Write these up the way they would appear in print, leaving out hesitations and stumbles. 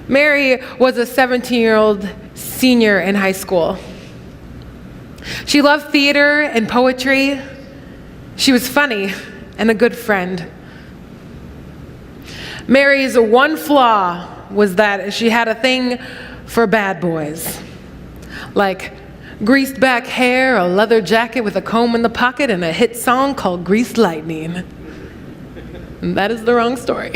Mary was a 17-year-old senior in high school. She loved theater and poetry. She was funny and a good friend. Mary's one flaw was that she had a thing for bad boys, like greased back hair, a leather jacket with a comb in the pocket, and a hit song called Greased Lightning. And that is the wrong story.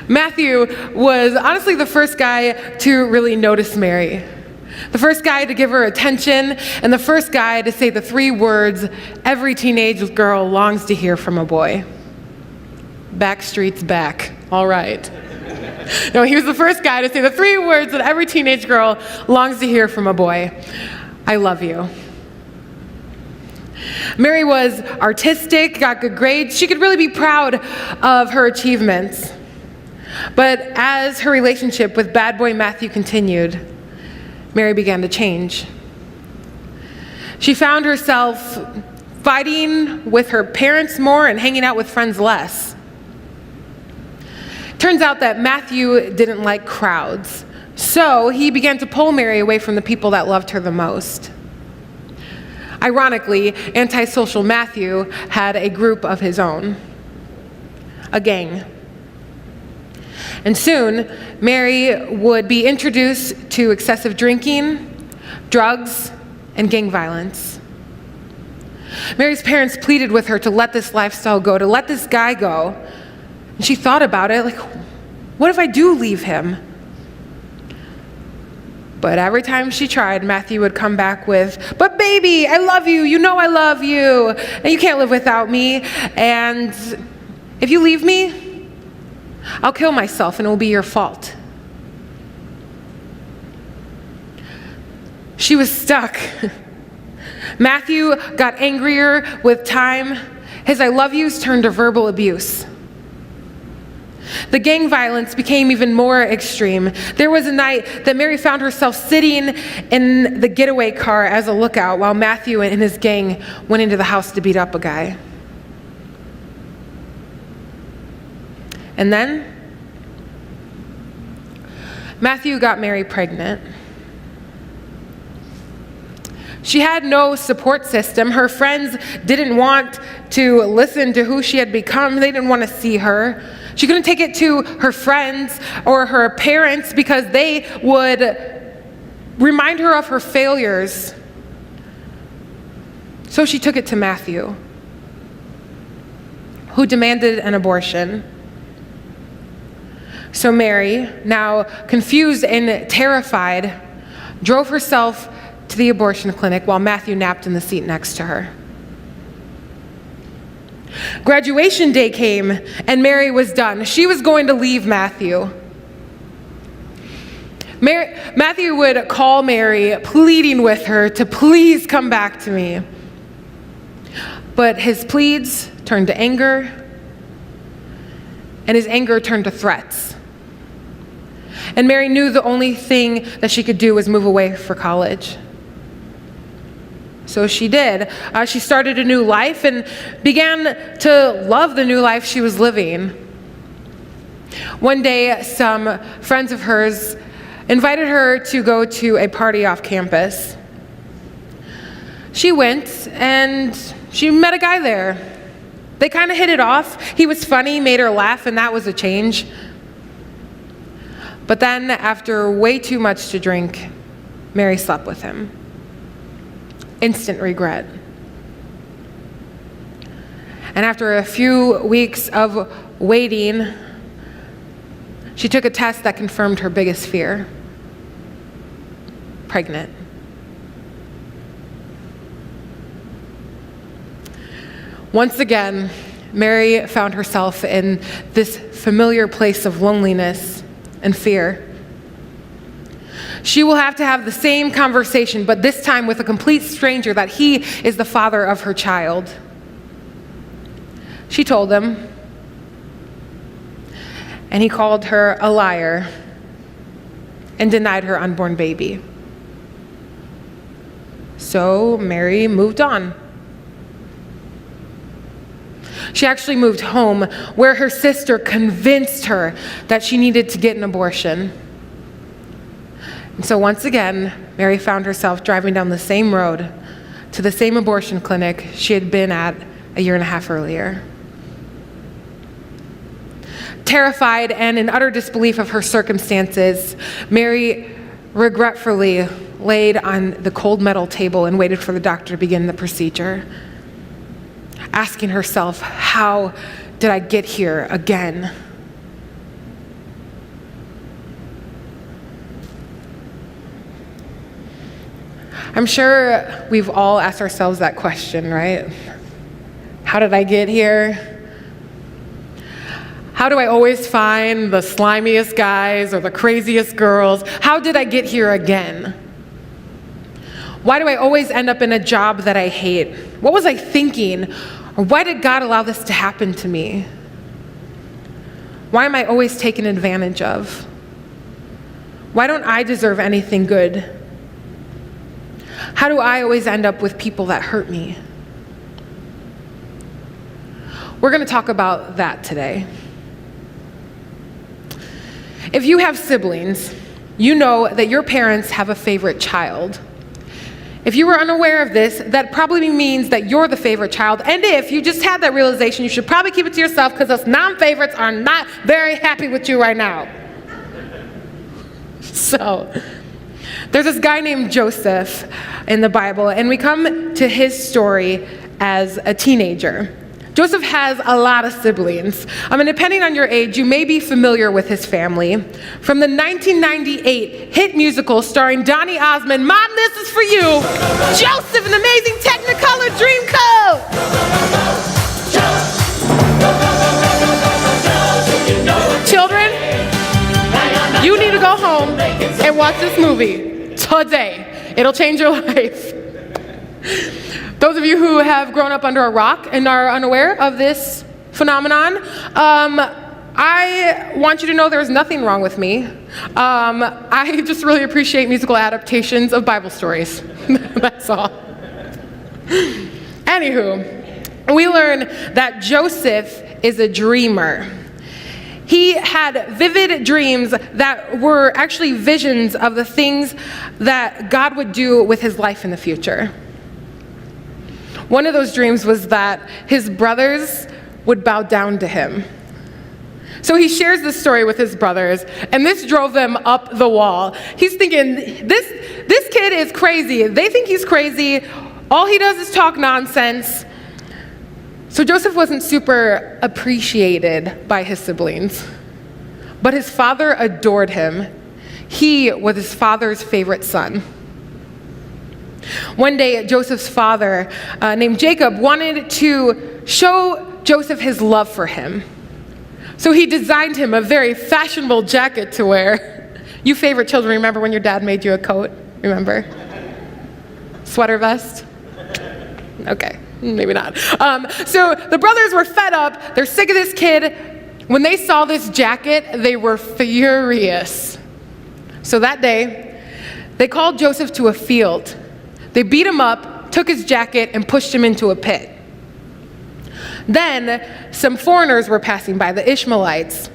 Matthew was honestly the first guy to really notice Mary, the first guy to give her attention, and the first guy to say the 3 words every teenage girl longs to hear from a boy. Backstreet's back, all right. No, he was the first guy to say the 3 words that every teenage girl longs to hear from a boy. I love you. Mary was artistic, got good grades. She could really be proud of her achievements. But as her relationship with bad boy Matthew continued, Mary began to change. She found herself fighting with her parents more and hanging out with friends less. Turns out that Matthew didn't like crowds, so he began to pull Mary away from the people that loved her the most. Ironically, antisocial Matthew had a group of his own, a gang. And soon, Mary would be introduced to excessive drinking, drugs, and gang violence. Mary's parents pleaded with her to let this lifestyle go, to let this guy go. And she thought about it, like, what if I do leave him? But every time she tried, Matthew would come back with, but baby, I love you, you know I love you, and you can't live without me, and if you leave me, I'll kill myself and it will be your fault. She was stuck. Matthew got angrier with time. His I love yous turned to verbal abuse. The gang violence became even more extreme. There was a night that Mary found herself sitting in the getaway car as a lookout while Matthew and his gang went into the house to beat up a guy. And then Matthew got Mary pregnant. She had no support system. Her friends didn't want to listen to who she had become. They didn't want to see her. She couldn't take it to her friends or her parents because they would remind her of her failures. So she took it to Matthew, who demanded an abortion. So Mary, now confused and terrified, drove herself to the abortion clinic while Matthew napped in the seat next to her. Graduation day came and Mary was done. She was going to leave Matthew. Matthew would call Mary, pleading with her to please come back to me. But his pleads turned to anger, and his anger turned to threats. And Mary knew the only thing that she could do was move away for college. So she did. She started a new life and began to love the new life she was living. One day, some friends of hers invited her to go to a party off campus. She went and she met a guy there. They kind of hit it off. He was funny, made her laugh, and that was a change. But then, after way too much to drink, Mary slept with him. Instant regret. And after a few weeks of waiting, she took a test that confirmed her biggest fear: pregnant. Once again, Mary found herself in this familiar place of loneliness and fear. She will have to have the same conversation, but this time with a complete stranger, that he is the father of her child. She told him, and he called her a liar and denied her unborn baby. So Mary moved on. She actually moved home where her sister convinced her that she needed to get an abortion. And so once again, Mary found herself driving down the same road to the same abortion clinic she had been at a year and a half earlier. Terrified and in utter disbelief of her circumstances, Mary regretfully laid on the cold metal table and waited for the doctor to begin the procedure, asking herself, how did I get here again? I'm sure we've all asked ourselves that question, right? How did I get here? How do I always find the slimiest guys or the craziest girls? How did I get here again? Why do I always end up in a job that I hate? What was I thinking? Or why did God allow this to happen to me? Why am I always taken advantage of? Why don't I deserve anything good? How do I always end up with people that hurt me? We're going to talk about that today. If you have siblings, you know that your parents have a favorite child. If you were unaware of this, that probably means that you're the favorite child. And if you just had that realization, you should probably keep it to yourself because those non-favorites are not very happy with you right now. So, there's this guy named Joseph in the Bible, and we come to his story as a teenager. Joseph has a lot of siblings. And depending on your age, you may be familiar with his family. From the 1998 hit musical starring Donny Osmond, Mom, this is for you, Joseph, an amazing Technicolor Dreamcoat. Children, you need to go home and watch this movie today. It'll change your life. Those of you who have grown up under a rock and are unaware of this phenomenon, I want you to know there's nothing wrong with me. I just really appreciate musical adaptations of Bible stories. That's all. Anywho, we learn that Joseph is a dreamer. He had vivid dreams that were actually visions of the things that God would do with his life in the future. One of those dreams was that his brothers would bow down to him. So he shares this story with his brothers, and this drove them up the wall. He's thinking, this kid is crazy. They think he's crazy. All he does is talk nonsense. So Joseph wasn't super appreciated by his siblings, but his father adored him. He was his father's favorite son. One day, Joseph's father, named Jacob, wanted to show Joseph his love for him. So he designed him a very fashionable jacket to wear. You favorite children, remember when your dad made you a coat? Remember? Sweater vest? Okay, maybe not. So the brothers were fed up. They're sick of this kid. When they saw this jacket, they were furious. So that day, they called Joseph to a field. They beat him up, took his jacket, and pushed him into a pit. Then some foreigners were passing by, the Ishmaelites.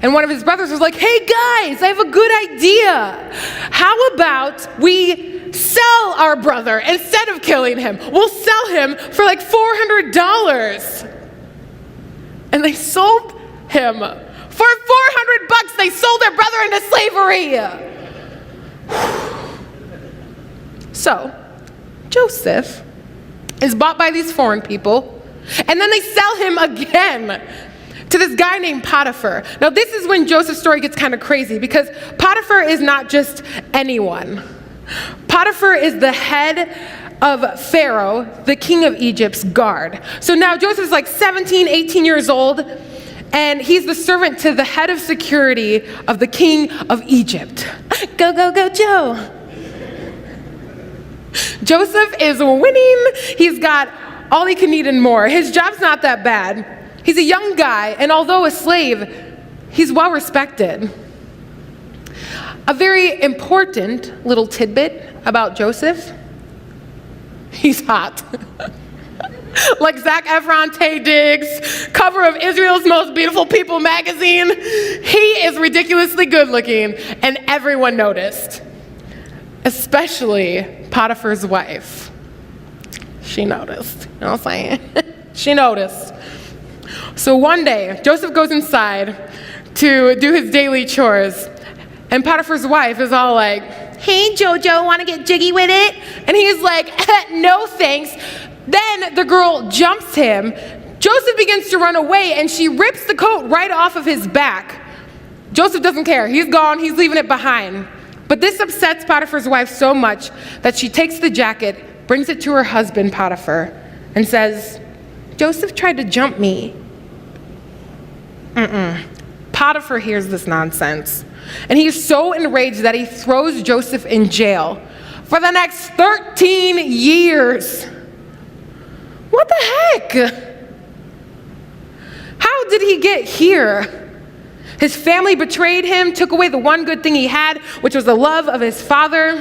And one of his brothers was like, hey guys, I have a good idea. How about we sell our brother instead of killing him? We'll sell him for like $400. And they sold him. For $400, they sold their brother into slavery. So, Joseph is bought by these foreign people, and then they sell him again to this guy named Potiphar. Now, this is when Joseph's story gets kind of crazy, because Potiphar is not just anyone. Potiphar is the head of Pharaoh, the king of Egypt's guard. So now Joseph's like 17, 18 years old, and he's the servant to the head of security of the king of Egypt. Go, go, go, Joe. Joseph is winning. He's got all he can eat and more. His job's not that bad. He's a young guy, and although a slave, he's well respected. A very important little tidbit about Joseph: he's hot. Like Zac Efron, Taye Diggs, cover of Israel's Most Beautiful People magazine. He is ridiculously good looking, and everyone noticed. Especially Potiphar's wife. She noticed. You know what I'm saying? She noticed. So one day, Joseph goes inside to do his daily chores, and Potiphar's wife is all like, "Hey, Jojo, want to get jiggy with it?" And he's like, "No, thanks." Then the girl jumps him. Joseph begins to run away, and she rips the coat right off of his back. Joseph doesn't care. He's gone. He's leaving it behind. But this upsets Potiphar's wife so much that she takes the jacket, brings it to her husband, Potiphar, and says, "Joseph tried to jump me." Potiphar hears this nonsense, and he's so enraged that he throws Joseph in jail for the next 13 years. What the heck? How did he get here? His family betrayed him, took away the one good thing he had, which was the love of his father.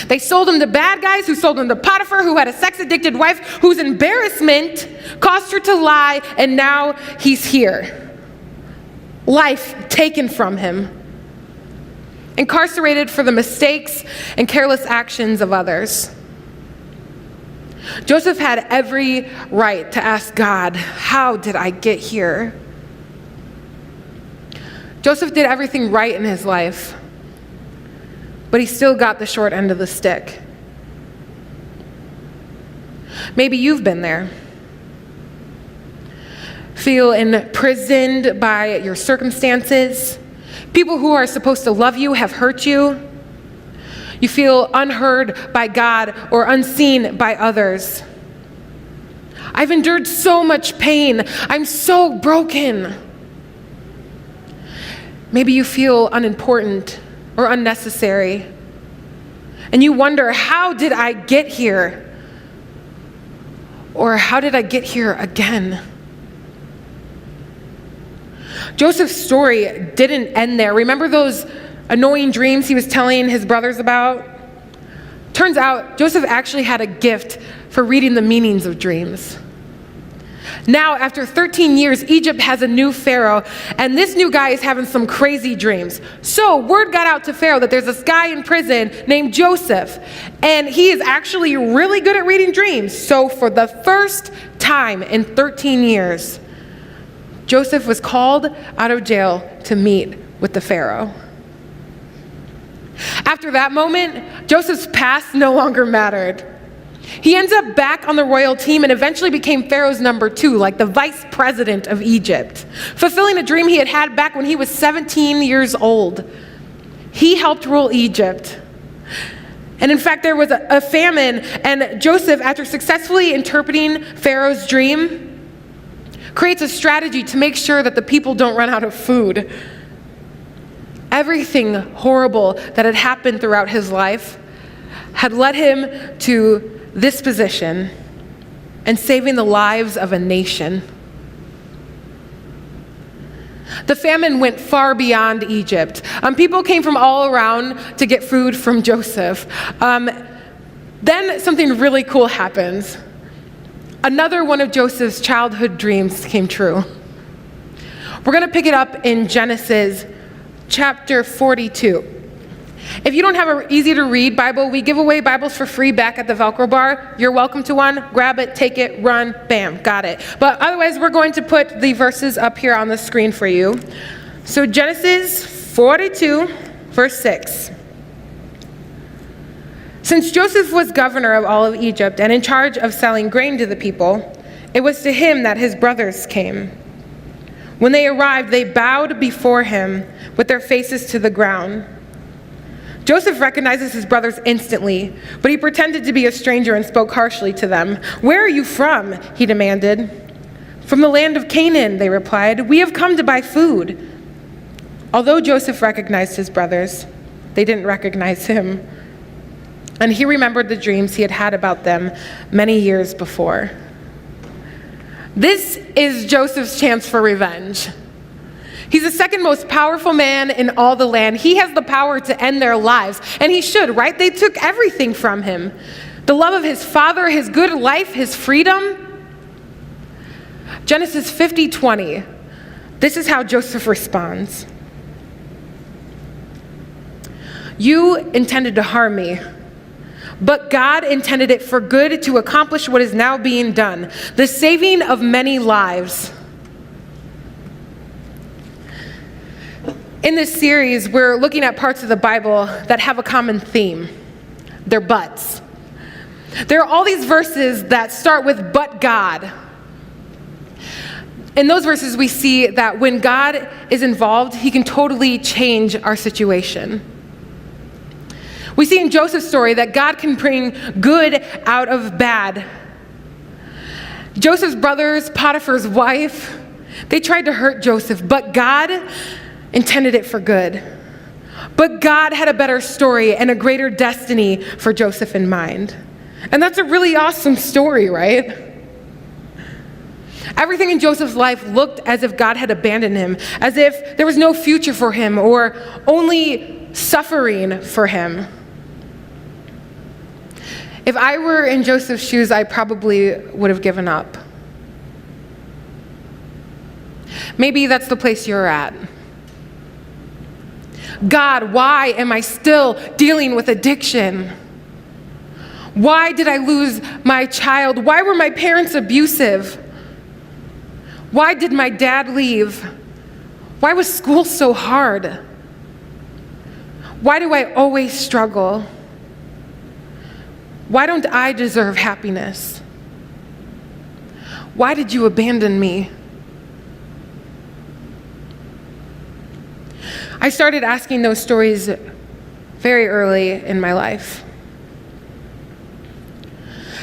They sold him to bad guys who sold him to Potiphar, who had a sex-addicted wife whose embarrassment caused her to lie, and now he's here. Life taken from him. Incarcerated for the mistakes and careless actions of others. Joseph had every right to ask God, "How did I get here?" Joseph did everything right in his life, but he still got the short end of the stick. Maybe you've been there. Feel imprisoned by your circumstances. People who are supposed to love you have hurt you. You feel unheard by God or unseen by others. I've endured so much pain. I'm so broken. Maybe you feel unimportant or unnecessary. And you wonder, how did I get here? Or how did I get here again? Joseph's story didn't end there. Remember those annoying dreams he was telling his brothers about? Turns out Joseph actually had a gift for reading the meanings of dreams. Now, after 13 years, Egypt has a new Pharaoh, and this new guy is having some crazy dreams. So word got out to Pharaoh that there's this guy in prison named Joseph, and he is actually really good at reading dreams. So for the first time in 13 years, Joseph was called out of jail to meet with the Pharaoh. After that moment, Joseph's past no longer mattered. He ends up back on the royal team and eventually became Pharaoh's number 2, like the vice president of Egypt, fulfilling a dream he had had back when he was 17 years old. He helped rule Egypt. And in fact, there was a famine, and Joseph, after successfully interpreting Pharaoh's dream, creates a strategy to make sure that the people don't run out of food. Everything horrible that had happened throughout his life had led him to this position and saving the lives of a nation. The famine went far beyond Egypt. People came from all around to get food from Joseph. Then something really cool happens. Another one of Joseph's childhood dreams came true. We're going to pick it up in Genesis chapter 42. If you don't have an easy-to-read Bible, we give away Bibles for free back at the Velcro bar. You're welcome to one. Grab it, take it, run, bam, got it. But otherwise, we're going to put the verses up here on the screen for you. So Genesis 42, verse 6. Since Joseph was governor of all of Egypt and in charge of selling grain to the people, it was to him that his brothers came. When they arrived, they bowed before him with their faces to the ground. Joseph recognizes his brothers instantly, but he pretended to be a stranger and spoke harshly to them. "Where are you from?" he demanded. "From the land of Canaan," they replied. "We have come to buy food." Although Joseph recognized his brothers, they didn't recognize him. And he remembered the dreams he had had about them many years before. This is Joseph's chance for revenge. He's the second most powerful man in all the land. He has the power to end their lives, and he should, right? They took everything from him. the love of his father, his good life, his freedom. Genesis 50:20. This is how Joseph responds. You intended to harm me, but God intended it for good to accomplish what is now being done, the saving of many lives. In this series, we're looking at parts of the Bible that have a common theme. They're buts. There are all these verses that start with "but God." In those verses, we see that when God is involved, he can totally change our situation. We see in Joseph's story that God can bring good out of bad. Joseph's brothers, Potiphar's wife, they tried to hurt Joseph, but God intended it for good. But God had a better story and a greater destiny for Joseph in mind. And that's a really awesome story, right? Everything in Joseph's life looked as if God had abandoned him, as if there was no future for him or only suffering for him. If I were in Joseph's shoes, I probably would have given up. Maybe that's the place you're at. God, why am I still dealing with addiction? Why did I lose my child? Why were my parents abusive? Why did my dad leave? Why was school so hard? Why do I always struggle? Why don't I deserve happiness? Why did you abandon me? I started asking those stories very early in my life.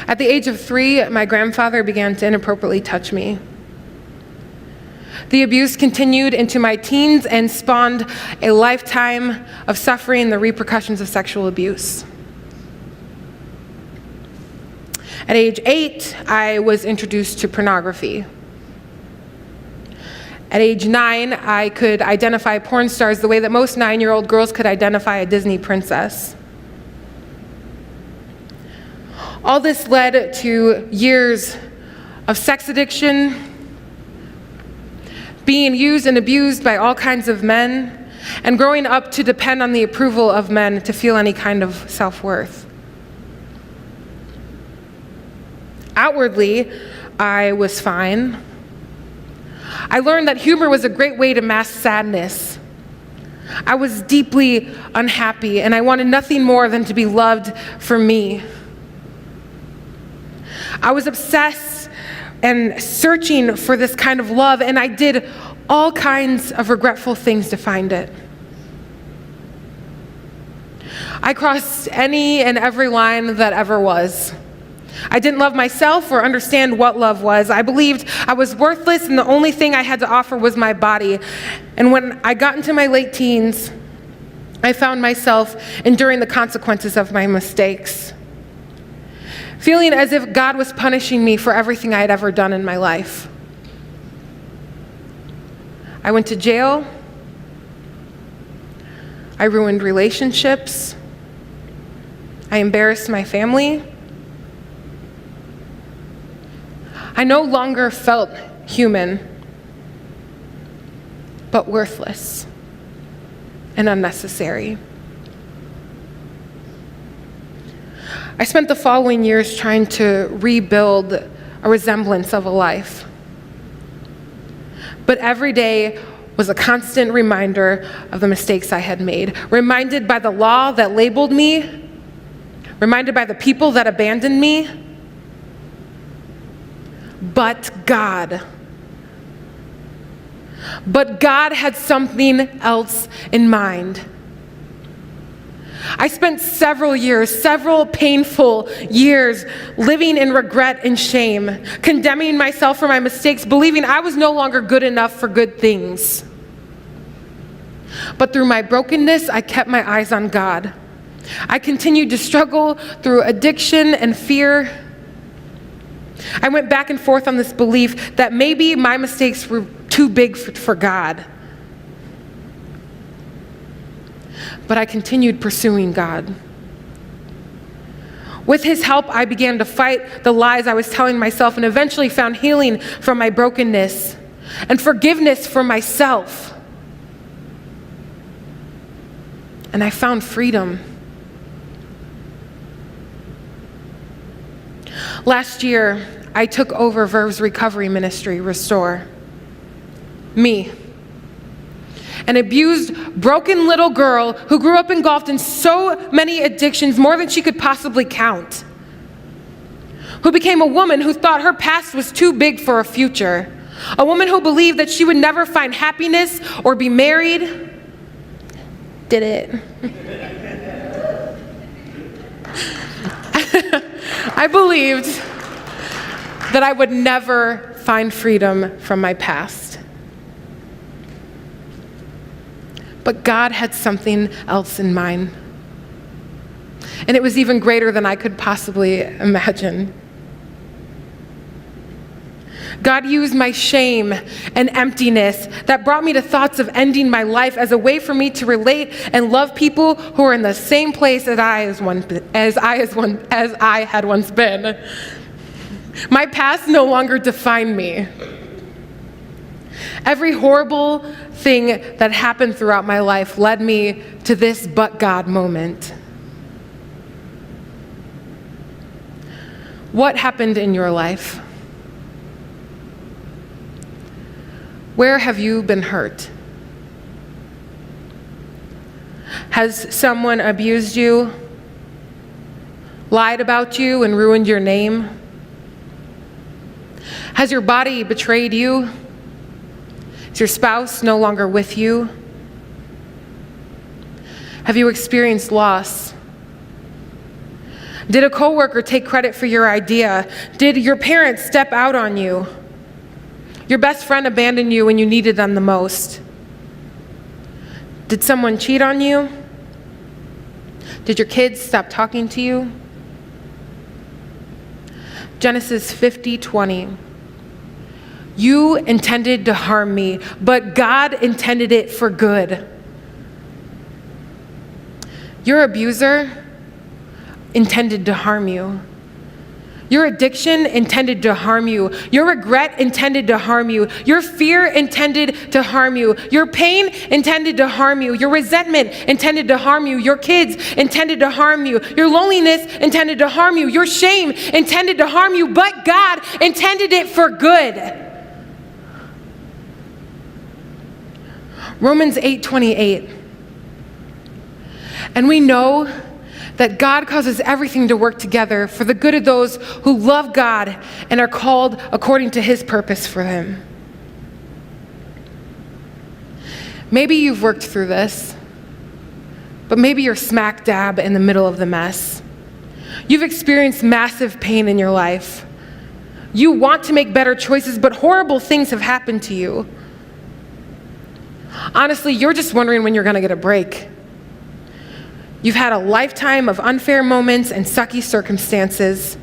At the age of 3, my grandfather began to inappropriately touch me. The abuse continued into my teens and spawned a lifetime of suffering the repercussions of sexual abuse. At age 8, I was introduced to pornography. At age 9, I could identify porn stars the way that most 9-year-old girls could identify a Disney princess. All this led to years of sex addiction, being used and abused by all kinds of men, and growing up to depend on the approval of men to feel any kind of self-worth. Outwardly, I was fine. I learned that humor was a great way to mask sadness. I was deeply unhappy, and I wanted nothing more than to be loved for me. I was obsessed and searching for this kind of love, and I did all kinds of regretful things to find it. I crossed any and every line that ever was. I didn't love myself or understand what love was. I believed I was worthless and the only thing I had to offer was my body. And when I got into my late teens, I found myself enduring the consequences of my mistakes, feeling as if God was punishing me for everything I had ever done in my life. I went to jail. I ruined relationships. I embarrassed my family. I no longer felt human, but worthless and unnecessary. I spent the following years trying to rebuild a resemblance of a life. But every day was a constant reminder of the mistakes I had made, reminded by the law that labeled me, reminded by the people that abandoned me. But God had something else in mind. I spent several painful years living in regret and shame, condemning myself for my mistakes, believing I was no longer good enough for good things. But through my brokenness, I kept my eyes on God. I continued to struggle through addiction and fear. I went back and forth on this belief that maybe my mistakes were too big for God. But I continued pursuing God. With his help, I began to fight the lies I was telling myself and eventually found healing from my brokenness and forgiveness for myself. And I found freedom. Last year, I took over Verve's recovery ministry, Restore. Me, an abused, broken little girl who grew up engulfed in so many addictions, more than she could possibly count. Who became a woman who thought her past was too big for a future. A woman who believed that she would never find happiness or be married. Did it. I believed that I would never find freedom from my past. But God had something else in mind. And it was even greater than I could possibly imagine. God used my shame and emptiness that brought me to thoughts of ending my life as a way for me to relate and love people who are in the same place as I had once been. My past no longer defined me. Every horrible thing that happened throughout my life led me to this but God moment. What happened in your life? Where have you been hurt? Has someone abused you, lied about you, and ruined your name? Has your body betrayed you? Is your spouse no longer with you? Have you experienced loss? Did a coworker take credit for your idea? Did your parents step out on you? Your best friend abandoned you when you needed them the most? Did someone cheat on you? Did your kids stop talking to you? Genesis 50:20. You intended to harm me, but God intended it for good. Your abuser intended to harm you. Your addiction intended to harm you. Your regret intended to harm you. Your fear intended to harm you. Your pain intended to harm you. Your resentment intended to harm you. Your kids intended to harm you. Your loneliness intended to harm you. Your shame intended to harm you, but God intended it for good. Romans 8:28. And we know that God causes everything to work together for the good of those who love God and are called according to his purpose for them. Maybe you've worked through this, but maybe you're smack dab in the middle of the mess. You've experienced massive pain in your life. You want to make better choices, but horrible things have happened to you. Honestly, you're just wondering when you're going to get a break. You've had a lifetime of unfair moments and sucky circumstances,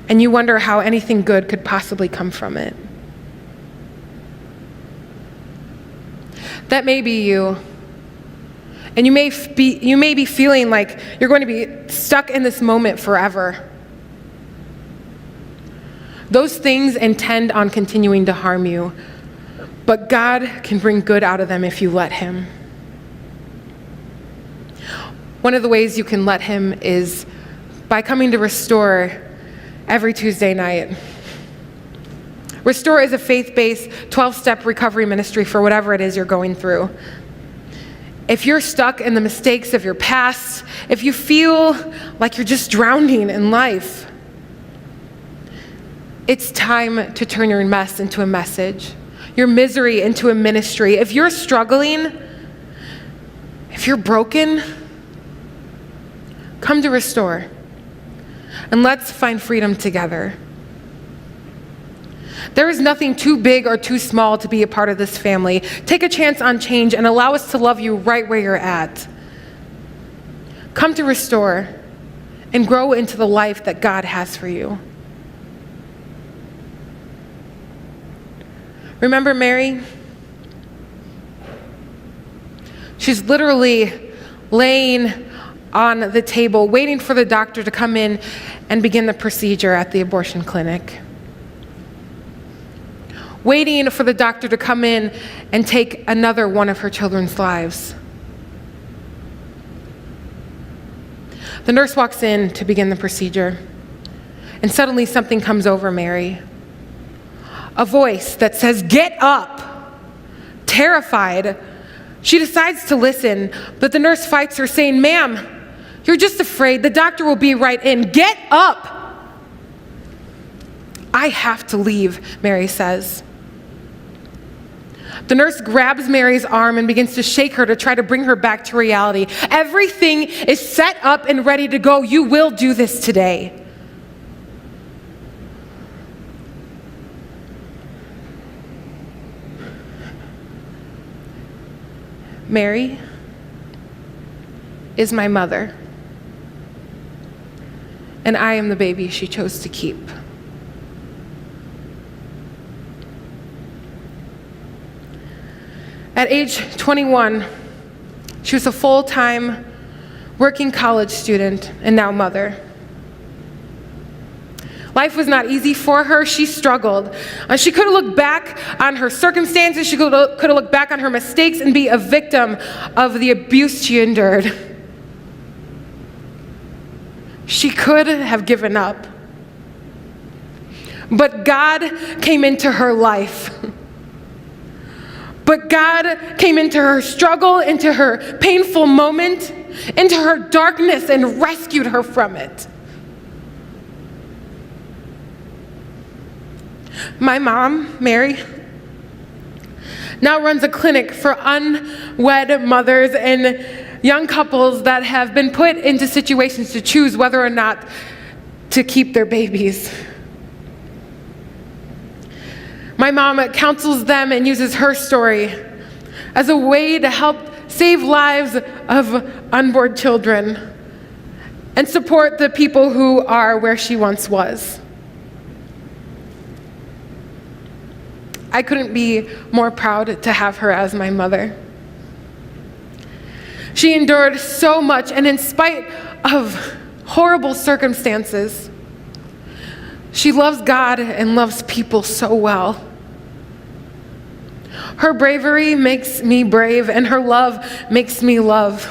and you wonder how anything good could possibly come from it. That may be you. And you may be feeling like you're going to be stuck in this moment forever. Those things intend on continuing to harm you, but God can bring good out of them if you let him. One of the ways you can let him is by coming to Restore every Tuesday night. Restore is a faith-based 12-step recovery ministry for whatever it is you're going through. If you're stuck in the mistakes of your past, if you feel like you're just drowning in life, it's time to turn your mess into a message, your misery into a ministry. If you're struggling, if you're broken, come to Restore, and let's find freedom together. There is nothing too big or too small to be a part of this family. Take a chance on change and allow us to love you right where you're at. Come to Restore and grow into the life that God has for you. Remember Mary? She's literally laying on the table, waiting for the doctor to come in and begin the procedure at the abortion clinic. Waiting for the doctor to come in and take another one of her children's lives. The nurse walks in to begin the procedure, and suddenly something comes over Mary. A voice that says, "Get up!" Terrified, she decides to listen, but the nurse fights her, saying, "Ma'am, you're just afraid. The doctor will be right in. Get up!" "I have to leave," Mary says. The nurse grabs Mary's arm and begins to shake her to try to bring her back to reality. "Everything is set up and ready to go. You will do this today." Mary is my mother, and I am the baby she chose to keep. At age 21, she was a full-time working college student and now mother. Life was not easy for her. She struggled. She could have looked back on her circumstances. She could have looked back on her mistakes and be a victim of the abuse she endured. She could have given up. But God came into her life. But God came into her struggle, into her painful moment, into her darkness, and rescued her from it. My mom, Mary, now runs a clinic for unwed mothers and young couples that have been put into situations to choose whether or not to keep their babies. My mom counsels them and uses her story as a way to help save lives of unborn children and support the people who are where she once was. I couldn't be more proud to have her as my mother. She endured so much, and in spite of horrible circumstances, she loves God and loves people so well. Her bravery makes me brave, and her love makes me love.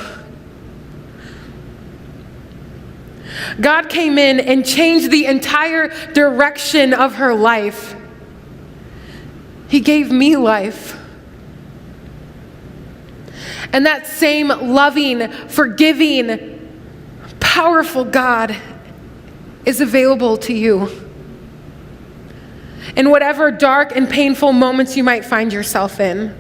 God came in and changed the entire direction of her life. He gave me life. And that same loving, forgiving, powerful God is available to you in whatever dark and painful moments you might find yourself in.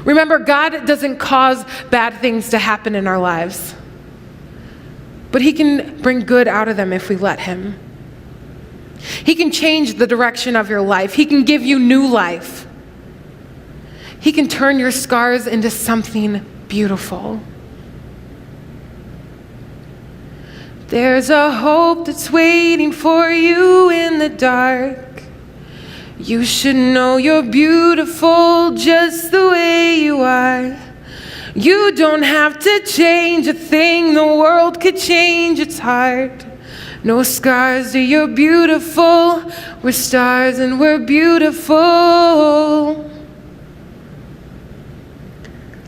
Remember, God doesn't cause bad things to happen in our lives, but He can bring good out of them if we let Him. He can change the direction of your life. He can give you new life. He can turn your scars into something beautiful. There's a hope that's waiting for you in the dark. You should know you're beautiful just the way you are. You don't have to change a thing. The world could change its heart. No scars, you're beautiful. We're stars and we're beautiful.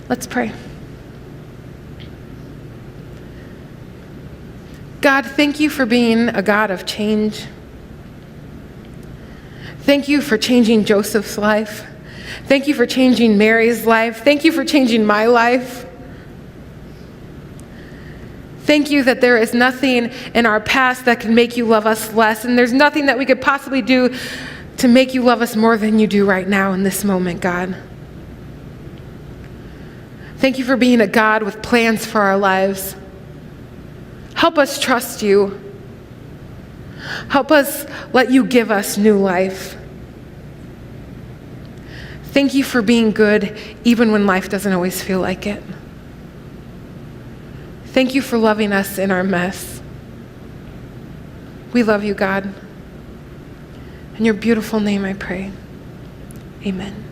Let's pray. God, thank you for being a God of change. Thank you for changing Joseph's life. Thank you for changing Mary's life. Thank you for changing my life. Thank you that there is nothing in our past that can make you love us less, and there's nothing that we could possibly do to make you love us more than you do right now in this moment, God. Thank you for being a God with plans for our lives. Help us trust you. Help us let you give us new life. Thank you for being good even when life doesn't always feel like it. Thank you for loving us in our mess. We love you, God. In your beautiful name I pray. Amen.